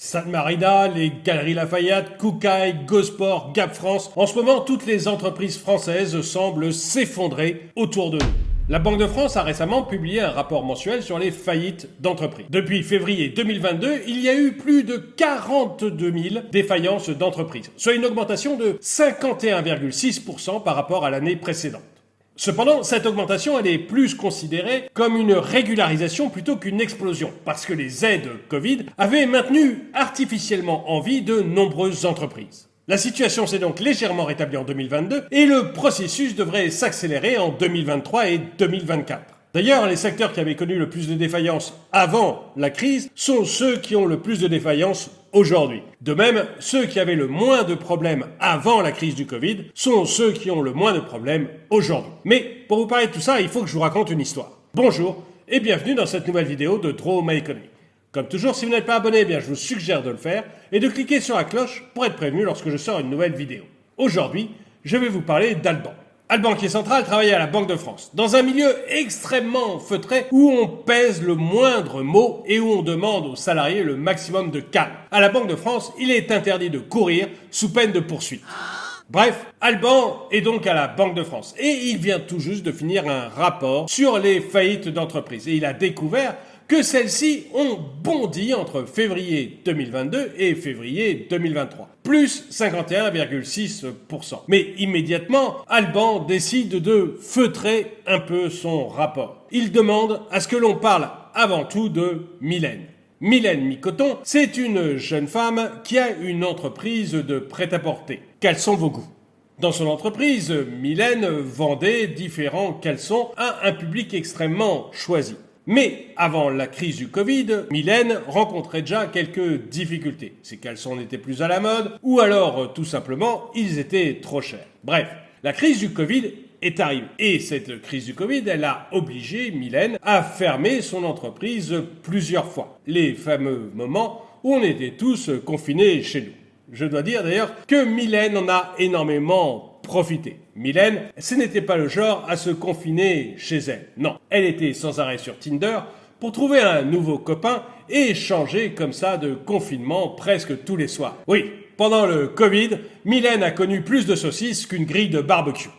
San Marina, les Galeries Lafayette, Koukaï, Gosport, Gap France. En ce moment, toutes les entreprises françaises semblent s'effondrer autour de nous. La Banque de France a récemment publié un rapport mensuel sur les faillites d'entreprises. Depuis février 2022, il y a eu plus de 42 000 défaillances d'entreprises, soit une augmentation de 51,6% par rapport à l'année précédente. Cependant, cette augmentation, elle est plus considérée comme une régularisation plutôt qu'une explosion, parce que les aides Covid avaient maintenu artificiellement en vie de nombreuses entreprises. La situation s'est donc légèrement rétablie en 2022 et le processus devrait s'accélérer en 2023 et 2024. D'ailleurs, les secteurs qui avaient connu le plus de défaillances avant la crise sont ceux qui ont le plus de défaillances aujourd'hui. De même, ceux qui avaient le moins de problèmes avant la crise du Covid sont ceux qui ont le moins de problèmes aujourd'hui. Mais pour vous parler de tout ça, il faut que je vous raconte une histoire. Bonjour et bienvenue dans cette nouvelle vidéo de Draw My Economy. Comme toujours, si vous n'êtes pas abonné, je vous suggère de le faire et de cliquer sur la cloche pour être prévenu lorsque je sors une nouvelle vidéo. Aujourd'hui, je vais vous parler d'Alban. Alban, qui est central, travaillait à la Banque de France, dans un milieu extrêmement feutré où on pèse le moindre mot et où on demande aux salariés le maximum de calme. À la Banque de France, il est interdit de courir sous peine de poursuite. Bref, Alban est donc à la Banque de France et il vient tout juste de finir un rapport sur les faillites d'entreprises. Et il a découvert que celles-ci ont bondi entre février 2022 et février 2023, plus 51,6%. Mais immédiatement, Alban décide de feutrer un peu son rapport. Il demande à ce que l'on parle avant tout de Mylène. Mylène Micoton, c'est une jeune femme qui a une entreprise de prêt-à-porter. Quels sont vos goûts ? Dans son entreprise, Mylène vendait différents caleçons à un public extrêmement choisi. Mais avant la crise du Covid, Mylène rencontrait déjà quelques difficultés. Ses caleçons n'étaient plus à la mode, ou alors tout simplement, ils étaient trop chers. Bref, la crise du Covid est arrivée. Et cette crise du Covid, elle a obligé Mylène à fermer son entreprise plusieurs fois. Les fameux moments où on était tous confinés chez nous. Je dois dire d'ailleurs que Mylène en a énormément profité. Mylène, ce n'était pas le genre à se confiner chez elle. Non, elle était sans arrêt sur Tinder pour trouver un nouveau copain et changer comme ça de confinement presque tous les soirs. Oui, pendant le Covid, Mylène a connu plus de saucisses qu'une grille de barbecue.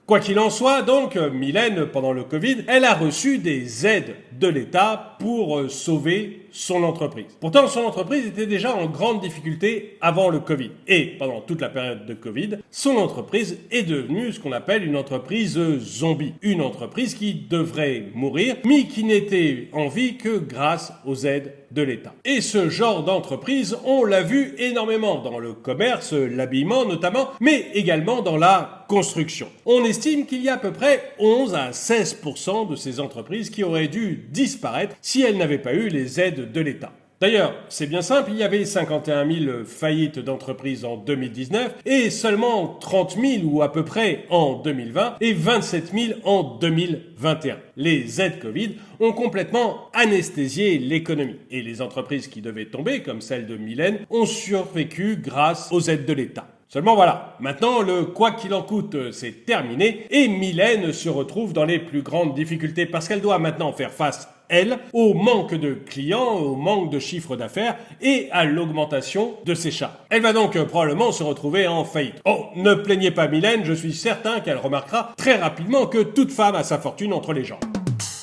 Quoi qu'il en soit, donc, Mylène, pendant le Covid, elle a reçu des aides de l'État pour sauver son entreprise. Pourtant, son entreprise était déjà en grande difficulté avant le Covid. Et pendant toute la période de Covid, son entreprise est devenue ce qu'on appelle une entreprise zombie. Une entreprise qui devrait mourir, mais qui n'était en vie que grâce aux aides de l'État. Et ce genre d'entreprise, on l'a vu énormément dans le commerce, l'habillement notamment, mais également dans la construction. On estime qu'il y a à peu près 11 à 16% de ces entreprises qui auraient dû disparaître si elles n'avaient pas eu les aides de l'État. D'ailleurs, c'est bien simple, il y avait 51 000 faillites d'entreprises en 2019 et seulement 30 000 ou à peu près en 2020 et 27 000 en 2021. Les aides Covid ont complètement anesthésié l'économie et les entreprises qui devaient tomber, comme celle de Mylène, ont survécu grâce aux aides de l'État. Seulement voilà, maintenant le quoi qu'il en coûte c'est terminé et Mylène se retrouve dans les plus grandes difficultés parce qu'elle doit maintenant faire face, elle, au manque de clients, au manque de chiffre d'affaires et à l'augmentation de ses charges. Elle va donc probablement se retrouver en faillite. Oh, ne plaignez pas Mylène, je suis certain qu'elle remarquera très rapidement que toute femme a sa fortune entre les jambes.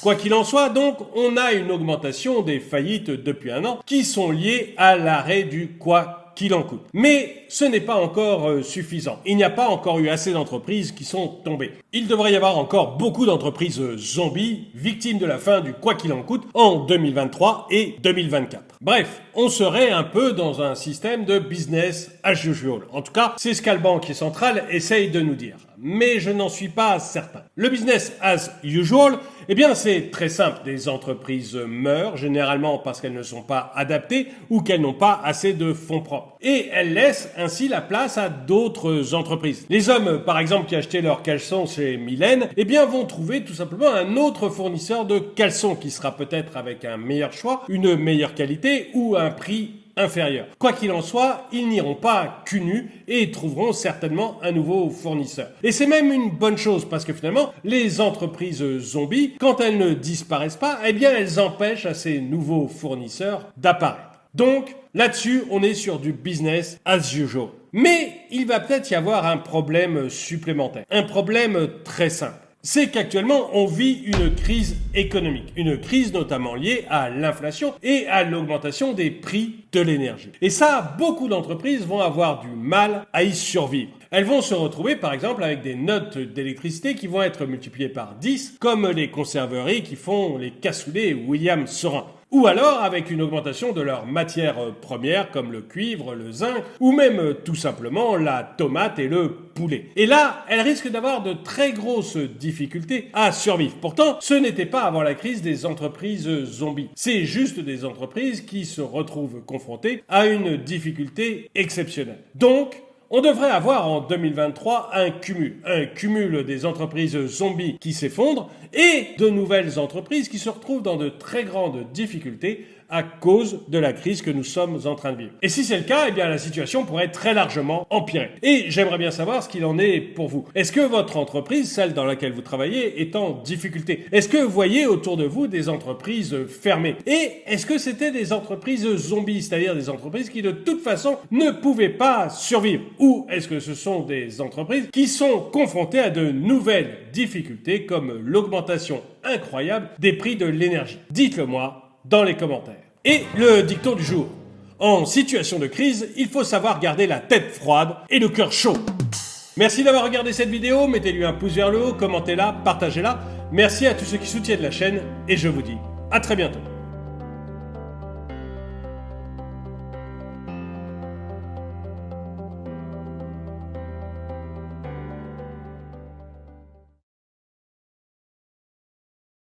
Quoi qu'il en soit, donc, on a une augmentation des faillites depuis un an qui sont liées à l'arrêt du quoi qu'il en coûte. Mais ce n'est pas encore suffisant. Il n'y a pas encore eu assez d'entreprises qui sont tombées. Il devrait y avoir encore beaucoup d'entreprises zombies, victimes de la fin du quoi qu'il en coûte en 2023 et 2024. Bref, on serait un peu dans un système de business as usual. En tout cas, c'est ce qu'Alban, qui est central, essaye de nous dire. Mais je n'en suis pas certain. Le business as usual, eh bien c'est très simple. Des entreprises meurent, généralement parce qu'elles ne sont pas adaptées ou qu'elles n'ont pas assez de fonds propres. Et elles laissent ainsi la place à d'autres entreprises. Les hommes, par exemple, qui achetaient leurs caleçons chez Mylène, eh bien vont trouver tout simplement un autre fournisseur de caleçons qui sera peut-être avec un meilleur choix, une meilleure qualité ou un prix inférieur. Quoi qu'il en soit, ils n'iront pas cul nu et trouveront certainement un nouveau fournisseur. Et c'est même une bonne chose parce que finalement, les entreprises zombies, quand elles ne disparaissent pas, eh bien elles empêchent à ces nouveaux fournisseurs d'apparaître. Donc, là-dessus, on est sur du business as usual. Mais il va peut-être y avoir un problème supplémentaire. Un problème très simple. C'est qu'actuellement, on vit une crise économique. Une crise notamment liée à l'inflation et à l'augmentation des prix de l'énergie. Et ça, beaucoup d'entreprises vont avoir du mal à y survivre. Elles vont se retrouver par exemple avec des notes d'électricité qui vont être multipliées par 10, comme les conserveries qui font les cassoulets William Saurin. Ou alors avec une augmentation de leurs matières premières comme le cuivre, le zinc, ou même tout simplement la tomate et le poulet. Et là, elles risquent d'avoir de très grosses difficultés à survivre. Pourtant, ce n'était pas avant la crise des entreprises zombies. C'est juste des entreprises qui se retrouvent confrontées à une difficulté exceptionnelle. Donc, on devrait avoir en 2023 un cumul des entreprises zombies qui s'effondrent et de nouvelles entreprises qui se retrouvent dans de très grandes difficultés à cause de la crise que nous sommes en train de vivre. Et si c'est le cas, eh bien la situation pourrait très largement empirer. Et j'aimerais bien savoir ce qu'il en est pour vous. Est-ce que votre entreprise, celle dans laquelle vous travaillez, est en difficulté? Est-ce que vous voyez autour de vous des entreprises fermées? Et est-ce que c'était des entreprises zombies, c'est-à-dire des entreprises qui de toute façon ne pouvaient pas survivre? Ou est-ce que ce sont des entreprises qui sont confrontées à de nouvelles difficultés comme l'augmentation incroyable des prix de l'énergie? Dites-le moi dans les commentaires. Et le dicton du jour. En situation de crise, il faut savoir garder la tête froide et le cœur chaud. Merci d'avoir regardé cette vidéo, mettez-lui un pouce vers le haut, commentez-la, partagez-la. Merci à tous ceux qui soutiennent la chaîne et je vous dis à très bientôt.